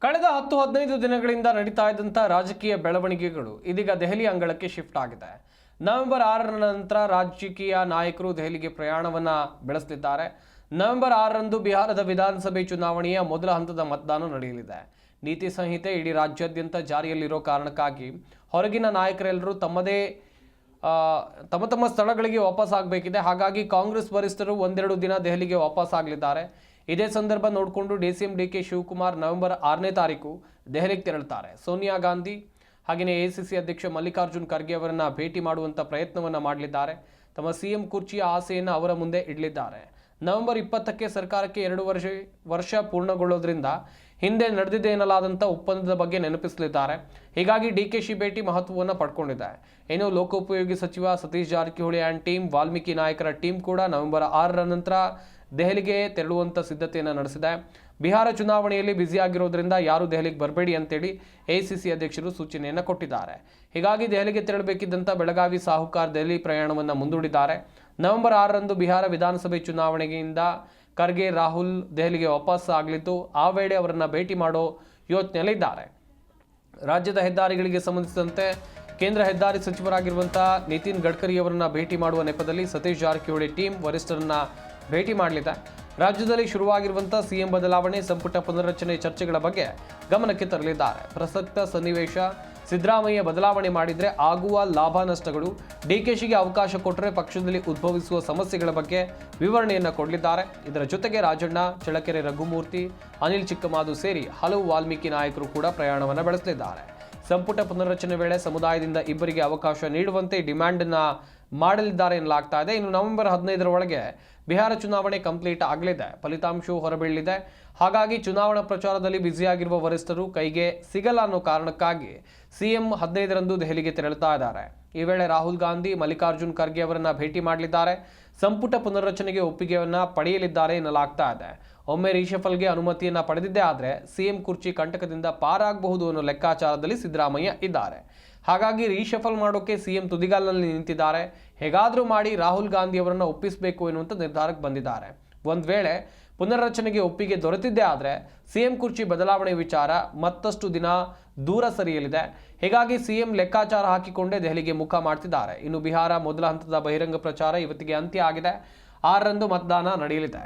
ಕಳೆದ 10-15 ದಿನಗಳಿಂದ ನಡೀತಾ ಇದ್ದಂಥ ರಾಜಕೀಯ ಬೆಳವಣಿಗೆಗಳು ಇದೀಗ ದೆಹಲಿ ಅಂಗಳಕ್ಕೆ ಶಿಫ್ಟ್ ಆಗಿದೆ. ನವೆಂಬರ್ 6ರ ನಂತರ ರಾಜಕೀಯ ನಾಯಕರು ದೆಹಲಿಗೆ ಪ್ರಯಾಣವನ್ನ ಬೆಳೆಸಲಿದ್ದಾರೆ. ನವೆಂಬರ್ 6ರಂದು ಬಿಹಾರದ ವಿಧಾನಸಭೆ ಚುನಾವಣೆಯ ಮೊದಲ ಹಂತದ ಮತದಾನ ನಡೆಯಲಿದೆ. ನೀತಿ ಸಂಹಿತೆ ಇಡೀ ರಾಜ್ಯಾದ್ಯಂತ ಜಾರಿಯಲ್ಲಿರೋ ಕಾರಣಕ್ಕಾಗಿ ಹೊರಗಿನ ನಾಯಕರೆಲ್ಲರೂ ತಮ್ಮ ತಮ್ಮ ಸ್ಥಳಗಳಿಗೆ ವಾಪಸ್ ಆಗಬೇಕಿದೆ. ಹಾಗಾಗಿ ಕಾಂಗ್ರೆಸ್ ವರಿಷ್ಠರು ಒಂದೆರಡು ದಿನ ದೆಹಲಿಗೆ ವಾಪಸ್ ಆಗಲಿದ್ದಾರೆ. ಇದೇ ಸಂದರ್ಭ ನೋಡಿಕೊಂಡು ಡಿಸಿಎಂ ಡಿಕೆ ಶಿವಕುಮಾರ್ ನವೆಂಬರ್ 6ನೇ ತಾರೀಕು ದೆಹಲಿಗೆ ತೆರಳುತ್ತಾರೆ. ಸೋನಿಯಾ ಗಾಂಧಿ ಹಾಗೆಯೇ ಎಸಿಸಿ ಅಧ್ಯಕ್ಷ ಮಲ್ಲಿಕಾರ್ಜುನ್ ಖರ್ಗೆ ಅವರನ್ನ ಭೇಟಿ ಮಾಡುವಂತ ಪ್ರಯತ್ನವನ್ನ ಮಾಡಲಿದ್ದಾರೆ. ತಮ್ಮ ಸಿಎಂ ಕುರ್ಚಿಯ ಆಸೆಯನ್ನು ಅವರ ಮುಂದೆ ಇಡಲಿದ್ದಾರೆ. ನವೆಂಬರ್ 20ಕ್ಕೆ ಸರ್ಕಾರಕ್ಕೆ 2 ವರ್ಷ ಪೂರ್ಣಗೊಳ್ಳೋದ್ರಿಂದ ಹಿಂದೆ ನಡೆದಿದೆ ಎನ್ನಲಾದಂಥ ಒಪ್ಪಂದದ ಬಗ್ಗೆ ನೆನಪಿಸಲಿದ್ದಾರೆ. ಹೀಗಾಗಿ ಡಿಕೆಶಿ ಭೇಟಿ ಮಹತ್ವವನ್ನು ಪಡ್ಕೊಂಡಿದೆ. ಇನ್ನು ಲೋಕೋಪಯೋಗಿ ಸಚಿವ ಸತೀಶ್ ಜಾರಕಿಹೊಳಿ ಆ್ಯಂಡ್ ಟೀಮ್, ವಾಲ್ಮೀಕಿ ನಾಯಕರ ಟೀಮ್ ಕೂಡ ನವೆಂಬರ್ 6ರ ನಂತರ ದೆಹಲಿಗೆ ತೆರಳುವಂಥ ಸಿದ್ಧತೆಯನ್ನು ನಡೆಸಿದೆ. ಬಿಹಾರ ಚುನಾವಣೆಯಲ್ಲಿ ಬ್ಯುಸಿಯಾಗಿರೋದ್ರಿಂದ ಯಾರು ದೆಹಲಿಗೆ ಬರಬೇಡಿ ಅಂತೇಳಿ ಎಸಿಸಿ ಅಧ್ಯಕ್ಷರು ಸೂಚನೆಯನ್ನು ಕೊಟ್ಟಿದ್ದಾರೆ. ಹೀಗಾಗಿ ದೆಹಲಿಗೆ ತೆರಳಬೇಕಿದ್ದಂಥ ಬೆಳಗಾವಿ ಸಾಹುಕಾರ್ ದೆಹಲಿ ಪ್ರಯಾಣವನ್ನು ಮುಂದೂಡಿದ್ದಾರೆ. ನವೆಂಬರ್ 6ರಂದು ಬಿಹಾರ ವಿಧಾನಸಭೆ ಚುನಾವಣೆಯಿಂದ ಖರ್ಗೆ ರಾಹುಲ್ ದೆಹಲಿಗೆ ವಾಪಸ್ ಆಗಲಿದ್ದು, ಆ ವೇಳೆ ಅವರನ್ನ ಭೇಟಿ ಮಾಡೋ ಯೋಚನೆಯಲ್ಲಿದ್ದಾರೆ. ರಾಜ್ಯದ ಹೆದ್ದಾರಿಗಳಿಗೆ ಸಂಬಂಧಿಸಿದಂತೆ ಕೇಂದ್ರ ಹೆದ್ದಾರಿ ಸಚಿವರಾಗಿರುವಂತಹ ನಿತಿನ್ ಗಡ್ಕರಿ ಅವರನ್ನ ಭೇಟಿ ಮಾಡುವ ನೆಪದಲ್ಲಿ ಸತೀಶ್ ಜಾರಕಿಹೊಳಿ ಟೀಮ್ ವರಿಷ್ಠರನ್ನ ಭೇಟಿ ಮಾಡಲಿದೆ. ರಾಜ್ಯದಲ್ಲಿ ಶುರುವಾಗಿರುವಂತಹ ಸಿಎಂ ಬದಲಾವಣೆ, ಸಂಪುಟ ಪುನರ್ರಚನೆ ಚರ್ಚೆಗಳ ಬಗ್ಗೆ ಗಮನಕ್ಕೆ ತರಲಿದ್ದಾರೆ. ಪ್ರಸಕ್ತ ಸನ್ನಿವೇಶ, ಸಿದ್ದರಾಮಯ್ಯ ಬದಲಾವಣೆ ಮಾಡಿದರೆ ಆಗುವ ಲಾಭ ನಷ್ಟಗಳು, ಡಿಕೆಶಿಗೆ ಅವಕಾಶ ಕೊಟ್ಟರೆ ಪಕ್ಷದಲ್ಲಿ ಉದ್ಭವಿಸುವ ಸಮಸ್ಯೆಗಳ ಬಗ್ಗೆ ವಿವರಣೆಯನ್ನು ಕೊಡಲಿದ್ದಾರೆ. ಇದರ ಜೊತೆಗೆ ರಾಜಣ್ಣ, ಚಳ್ಳಕೆರೆ ರಘುಮೂರ್ತಿ, ಅನಿಲ್ ಚಿಕ್ಕಮಾದು ಸೇರಿ ಹಲವು ವಾಲ್ಮೀಕಿ ನಾಯಕರು ಕೂಡ ಪ್ರಯಾಣವನ್ನು ಬೆಳೆಸಲಿದ್ದಾರೆ. ಸಂಪುಟ ಪುನರ್ರಚನೆ ವೇಳೆ ಸಮುದಾಯದಿಂದ ಇಬ್ಬರಿಗೆ ಅವಕಾಶ ನೀಡುವಂತೆ ಡಿಮ್ಯಾಂಡ್ ಅನ್ನ ಮಾಡಲಿದ್ದಾರೆ ಎನ್ನಲಾಗ್ತಾ ಇದೆ. ಇನ್ನು ನವೆಂಬರ್ 15ರ ಒಳಗೆ ಬಿಹಾರ ಚುನಾವಣೆ ಕಂಪ್ಲೀಟ್ ಆಗಲಿದೆ. ಫಲಿತಾಂಶವು ಹೊರಬೀಳಲಿದೆ. ಹಾಗಾಗಿ ಚುನಾವಣಾ ಪ್ರಚಾರದಲ್ಲಿ ಬ್ಯುಸಿಯಾಗಿರುವ ವರಿಷ್ಠರು ಕೈಗೆ ಸಿಗಲ್ಲ ಅನ್ನೋ ಕಾರಣಕ್ಕಾಗಿ ಸಿಎಂ 15ರಂದು ದೆಹಲಿಗೆ ತೆರಳುತ್ತಾ ಇದ್ದಾರೆ. ಈ ವೇಳೆ ರಾಹುಲ್ ಗಾಂಧಿ, ಮಲ್ಲಿಕಾರ್ಜುನ್ ಖರ್ಗೆ ಅವರನ್ನ ಭೇಟಿ ಮಾಡಲಿದ್ದಾರೆ. ಸಂಪುಟ ಪುನರ್ರಚನೆಗೆ ಒಪ್ಪಿಗೆಯನ್ನ ಪಡೆಯಲಿದ್ದಾರೆ ಎನ್ನಲಾಗ್ತಾ ಇದೆ. ಒಮ್ಮೆ ರೀಶಫಲ್ಗೆ ಅನುಮತಿಯನ್ನ ಪಡೆದಿದ್ದೇ ಆದರೆ ಸಿಎಂ ಕುರ್ಚಿ ಕಂಟಕದಿಂದ ಪಾರಾಗಬಹುದು ಅನ್ನೋ ಲೆಕ್ಕಾಚಾರದಲ್ಲಿ ಸಿದ್ದರಾಮಯ್ಯ ಇದ್ದಾರೆ. ಹಾಗಾಗಿ ರೀಶಫಲ್ ಮಾಡೋಕೆ ಸಿಎಂ ತುದಿಗಾಲಿನಲ್ಲಿ ನಿಂತಿದ್ದಾರೆ. ಹೇಗಾದರೂ ಮಾಡಿ ರಾಹುಲ್ ಗಾಂಧಿ ಅವರನ್ನು ಒಪ್ಪಿಸಬೇಕು ಎನ್ನುವಂಥ ನಿರ್ಧಾರಕ್ಕೆ ಬಂದಿದ್ದಾರೆ. ಒಂದು ವೇಳೆ ಪುನರ್ರಚನೆಗೆ ಒಪ್ಪಿಗೆ ದೊರೆತಿದ್ದೇ ಆದರೆ ಸಿಎಂ ಕುರ್ಚಿ ಬದಲಾವಣೆ ವಿಚಾರ ಮತ್ತಷ್ಟು ದಿನ ದೂರ ಸರಿಯಲಿದೆ. ಹೀಗಾಗಿ ಸಿಎಂ ಲೆಕ್ಕಾಚಾರ ಹಾಕಿಕೊಂಡೇ ದೆಹಲಿಗೆ ಮುಖ ಮಾಡ್ತಿದ್ದಾರೆ. ಇನ್ನು ಬಿಹಾರ ಮೊದಲ ಹಂತದ ಬಹಿರಂಗ ಪ್ರಚಾರ ಇವತ್ತಿಗೆ ಅಂತ್ಯ ಆಗಿದೆ. 6ರಂದು ಮತದಾನ ನಡೆಯಲಿದೆ.